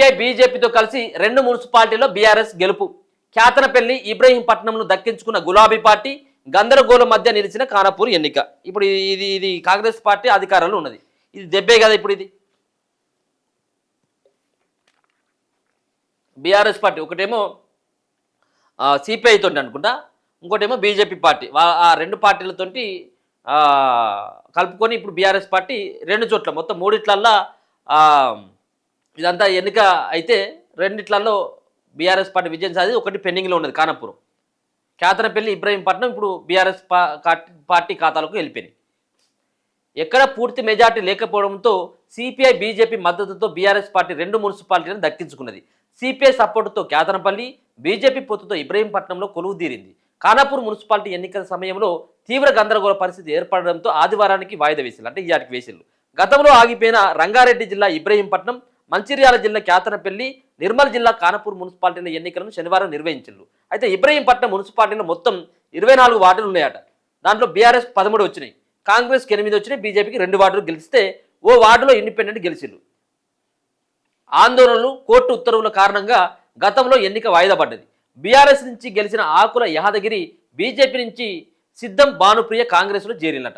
CPI బీజేపీతో కలిసి 2 మున్సిపాలిటీల్లో బీఆర్ఎస్ గెలుపు. క్యాతనపల్లి ఇబ్రహీంపట్నంను దక్కించుకున్న గులాబీ పార్టీ, గందరగోళం మధ్య నిలిచిన ఖానాపూర్ ఎన్నిక. ఇప్పుడు ఇది కాంగ్రెస్ పార్టీ అధికారంలో ఉన్నది. ఇది దెబ్బే కదా. ఇప్పుడు ఇది బీఆర్ఎస్ పార్టీ ఒకటేమో సిపిఐ తోటి అనుకుంటా, ఇంకోటేమో బీజేపీ పార్టీ. ఆ 2 పార్టీలతోటి కలుపుకొని ఇప్పుడు బీఆర్ఎస్ పార్టీ 2 చోట్ల మొత్తం 3 ఇదంతా ఎన్నిక అయితే 2 బీఆర్ఎస్ పార్టీ విజయం సాధించి ఒకటి పెండింగ్లో ఉన్నది ఖానాపూర్. క్యాతనపల్లి ఇబ్రహీంపట్నం ఇప్పుడు బీఆర్ఎస్ పార్టీ ఖాతాలకు వెళ్ళిపోయినాయి. ఎక్కడ పూర్తి మెజార్టీ లేకపోవడంతో సిపిఐ బీజేపీ మద్దతుతో బీఆర్ఎస్ పార్టీ 2 మున్సిపాలిటీలను దక్కించుకున్నది. సిపిఐ సపోర్టుతో క్యాతనపల్లి, బీజేపీ పొత్తుతో ఇబ్రహీంపట్నంలో కొలువుదీరింది. ఖానాపూర్ మున్సిపాలిటీ ఎన్నికల సమయంలో తీవ్ర గందరగోళ పరిస్థితి ఏర్పడడంతో ఆదివారానికి వాయిదా వేసిల్లు, అంటే ఇయాటికి వేసిల్లు. గతంలో ఆగిపోయిన రంగారెడ్డి జిల్లా ఇబ్రహీంపట్నం, మంచిర్యాల జిల్లా క్యాతనపల్లి, నిర్మల్ జిల్లా ఖానాపూర్ మున్సిపాలిటీల ఎన్నికలను శనివారం నిర్వహించారు. అయితే ఇబ్రహీంపట్నం మున్సిపాలిటీలో మొత్తం 24 వార్డులు ఉన్నాయట. దాంట్లో బీఆర్ఎస్ 13 వచ్చినాయి, కాంగ్రెస్కి 8 వచ్చినాయి, బీజేపీకి 2 వార్డులు గెలిస్తే ఓ వార్డులో ఇండిపెండెంట్ గెలిచిల్లు. ఆందోళనలు, కోర్టు ఉత్తర్వుల కారణంగా గతంలో ఎన్నిక వాయిదా పడ్డది. బీఆర్ఎస్ నుంచి గెలిచిన ఆకుల యాదగిరి బీజేపీ నుంచి సిద్ధం భానుప్రియ కాంగ్రెస్లో చేరినట.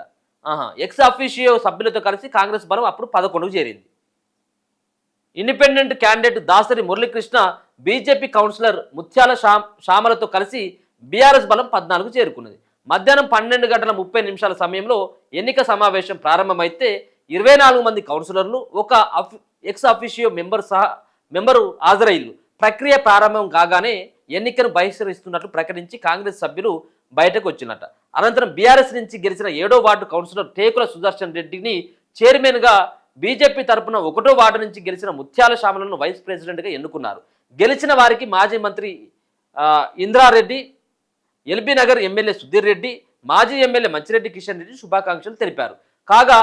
ఎక్స్ అఫీషియో సభ్యులతో కలిసి కాంగ్రెస్ బలం అప్పుడు 11కు చేరింది. Independent candidate Dasari Muralikrishna BJP councillor Muthyala శ్యామలతో కలిసి బీఆర్ఎస్ బలం 14కు చేరుకున్నది. మధ్యాహ్నం 12:30 సమయంలో ఎన్నిక సమావేశం ప్రారంభమైతే 24 మంది కౌన్సిలర్లు, ఒక ఎక్స్ అఫీషియో మెంబరు హాజరయ్యారు. ప్రక్రియ ప్రారంభం కాగానే ఎన్నికను బహిష్కరిస్తున్నట్లు ప్రకటించి కాంగ్రెస్ సభ్యులు బయటకు వచ్చినట్ట. అనంతరం బీఆర్ఎస్ నుంచి గెలిచిన 7వ వార్డు కౌన్సిలర్ టేకుల సుదర్శన్ రెడ్డిని చైర్మన్గా, బీజేపీ తరపున 1వ వార్డు నుంచి గెలిచిన ముత్యాల శ్యామలను వైస్ ప్రెసిడెంట్గా ఎన్నుకున్నారు. గెలిచిన వారికి మాజీ మంత్రి ఇంద్రారెడ్డి, ఎల్బీ నగర్ ఎమ్మెల్యే సుధీర్ రెడ్డి, మాజీ ఎమ్మెల్యే మంచిరెడ్డి కిషన్ రెడ్డి శుభాకాంక్షలు తెలిపారు. కాగా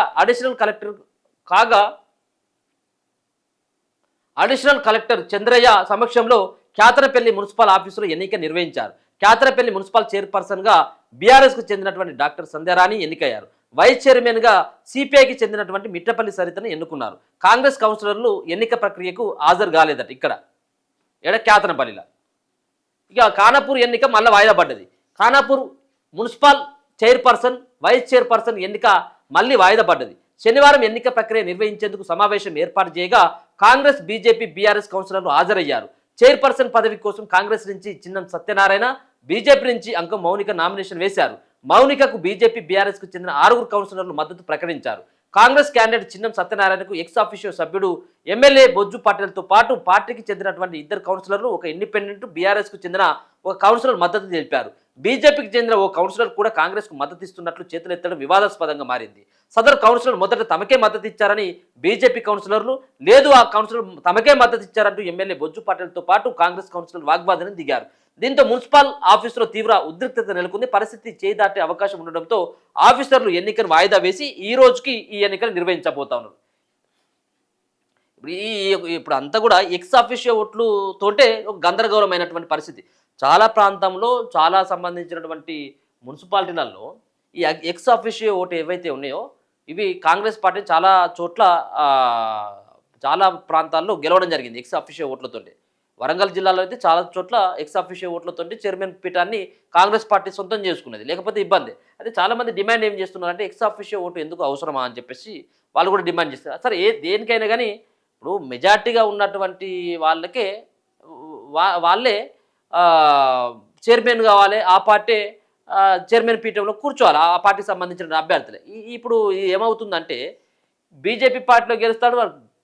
అడిషనల్ కలెక్టర్ చంద్రయ్య సమక్షంలో క్యాతనపల్లి మున్సిపల్ ఆఫీసులో ఎన్నిక నిర్వహించారు. క్యాతనపల్లి మున్సిపల్ చైర్పర్సన్గా బీఆర్ఎస్కు చెందినటువంటి డాక్టర్ సంధ్యారాణి ఎన్నికయ్యారు. వైస్ చైర్మన్గా సిపిఐకి చెందినటువంటి మిట్టపల్లి సరితను ఎన్నుకున్నారు. కాంగ్రెస్ కౌన్సిలర్లు ఎన్నిక ప్రక్రియకు హాజరు కాలేదట. ఇక్కడ క్యాతనపల్లిలో ఇక ఖానాపూర్ ఎన్నిక మళ్ళీ వాయిదా పడ్డది. Khanapur municipal chairperson, vice chairperson ఎన్నిక మళ్ళీ వాయిదా పడ్డది. శనివారం ఎన్నిక ప్రక్రియ నిర్వహించేందుకు సమావేశం ఏర్పాటు చేయగా కాంగ్రెస్, బీజేపీ, బీఆర్ఎస్ కౌన్సిలర్లు హాజరయ్యారు. చైర్పర్సన్ పదవి కోసం కాంగ్రెస్ నుంచి చిన్నం సత్యనారాయణ, బీజేపీ నుంచి అంకం మౌనిక నామినేషన్ వేశారు. మౌనికకు బీజేపీ, బీఆర్ఎస్కు చెందిన 6 కౌన్సిలర్లు మద్దతు ప్రకటించారు. కాంగ్రెస్ క్యాండిడేట్ చిన్నం సత్యనారాయణకు ఎక్స్ అఫీషియో సభ్యుడు ఎమ్మెల్యే బొజ్జు పాటిల్తో పాటు పార్టీకి చెందినటువంటి 2 కౌన్సిలర్లు, ఒక ఇండిపెండెంట్, బీఆర్ఎస్కు చెందిన ఒక కౌన్సిలర్ మద్దతు తెలిపారు. బీజేపీకి చెందిన ఓ కౌన్సిలర్ కూడా కాంగ్రెస్కు మద్దతు ఇస్తున్నట్లు చేతులెత్తడం వివాదాస్పదంగా మారింది. సదరు కౌన్సిలర్ మొదట తమకే మద్దతు ఇచ్చారని బీజేపీ కౌన్సిలర్లు, లేదు ఆ కౌన్సిలర్ తమకే మద్దతు ఇచ్చారంటూ ఎమ్మెల్యే బొజ్జు పాటిల్తో పాటు కాంగ్రెస్ కౌన్సిలర్ వాగ్వాదాన్ని దిగారు. దీంతో మున్సిపల్ ఆఫీసులో తీవ్ర ఉద్రిక్తత నెలకొంది. పరిస్థితి చేయి దాటే అవకాశం ఉండడంతో ఆఫీసర్లు ఎన్నికను వాయిదా వేసి ఈ రోజుకి ఈ ఎన్నికలు నిర్వహించబోతా ఉన్నారు. ఇప్పుడు అంతా కూడా ఎక్స్ అఫీషియో ఓట్లు తోటే ఒక గందరగోళమైనటువంటి పరిస్థితి. చాలా ప్రాంతంలో, చాలా సంబంధించినటువంటి మున్సిపాలిటీలలో ఈ ఎక్స్ అఫీషియో ఓటు ఏవైతే ఉన్నాయో ఇవి కాంగ్రెస్ పార్టీ చాలా చోట్ల, చాలా ప్రాంతాల్లో గెలవడం జరిగింది ఎక్స్ అఫీషియో ఓట్లతోటి. వరంగల్ జిల్లాలో అయితే చాలా చోట్ల ఎక్స్ అఫీషియో ఓట్లతోటి చైర్మన్ పీఠాన్ని కాంగ్రెస్ పార్టీ సొంతం చేసుకున్నది, లేకపోతే ఇబ్బంది. అయితే చాలామంది డిమాండ్ ఏం చేస్తున్నారంటే ఎక్స్ అఫీషియో ఓటు ఎందుకు అవసరమా అని చెప్పేసి వాళ్ళు కూడా డిమాండ్ చేస్తారు. సరే, దేనికైనా కానీ ఇప్పుడు మెజార్టీగా ఉన్నటువంటి వాళ్ళకే వాళ్ళే చైర్మన్ కావాలి, ఆ పార్టీ చైర్మన్ పీఠంలో కూర్చోవాలి, ఆ పార్టీకి సంబంధించిన అభ్యర్థులే. ఇప్పుడు ఏమవుతుందంటే బీజేపీ పార్టీలో గెలుస్తాడు,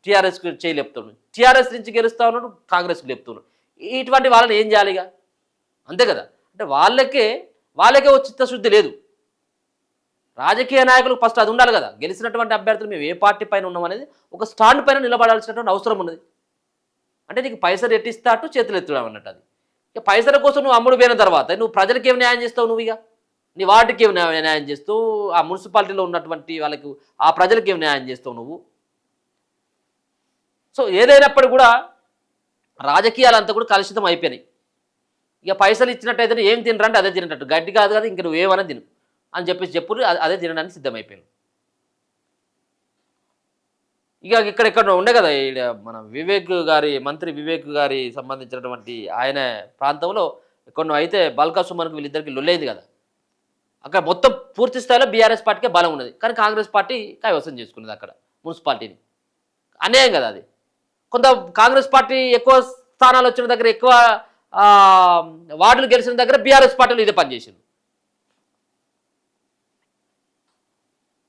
టీఆర్ఎస్కి చేయలేపుతున్నాడు, టీఆర్ఎస్ నుంచి గెలుస్తా ఉన్నాడు, కాంగ్రెస్కి లేపుతున్నాడు. ఇటువంటి వాళ్ళని ఏం చేయాలిగా? అంతే కదా. అంటే వాళ్ళకే ఓ చిత్తశుద్ధి లేదు. రాజకీయ నాయకులకు ఫస్ట్ అది ఉండాలి కదా. గెలిచినటువంటి అభ్యర్థులు మేము ఏ పార్టీ పైన ఉన్నామనేది ఒక స్టాండ్ పైన నిలబడాల్సినటువంటి అవసరం ఉన్నది. అంటే నీకు పైసలు ఎట్టిస్తాటు చేతులు ఎత్తడం అన్నట్టు. అది ఇక పైసల కోసం నువ్వు అమ్ముడు పోయిన తర్వాత నువ్వు ప్రజలకి ఏమి న్యాయం చేస్తావు? నువ్వు ఇక నీ వాటికి ఏమి న్యాయం చేస్తావు? ఆ మున్సిపాలిటీలో ఉన్నటువంటి వాళ్ళకు, ఆ ప్రజలకి ఏమి న్యాయం చేస్తావు నువ్వు? సో ఏదైనప్పుడు కూడా రాజకీయాలంతా కూడా కలుషితం అయిపోయినాయి. ఇక పైసలు ఇచ్చినట్టయితే ఏం తినరంటే అదే తినట్టు, గడ్డి కాదు కదా, ఇంక నువ్వేమన్నా తిను అని చెప్పేసి చెప్పుడు, అదే తినడానికి సిద్ధమైపోయాను. ఇక ఇక్కడ ఉండే కదా ఈడ మన వివేక్ గారి మంత్రి వివేక్ గారి సంబంధించినటువంటి ఆయన ప్రాంతంలో కొన్ని అయితే బల్కా సుమన్కు వీళ్ళిద్దరికి లొల్లైంది కదా, అక్కడ మొత్తం పూర్తి స్థాయిలో బీఆర్ఎస్ పార్టీకే బలం ఉన్నది, కానీ కాంగ్రెస్ పార్టీ కైవసం చేసుకున్నది అక్కడ మున్సిపాలిటీని. అన్యాయం కదా అది. కొంత కాంగ్రెస్ పార్టీ ఎక్కువ స్థానాలు వచ్చిన దగ్గర, ఎక్కువ వార్డులు గెలిచిన దగ్గర బీఆర్ఎస్ పార్టీలు ఇదే పనిచేసింది.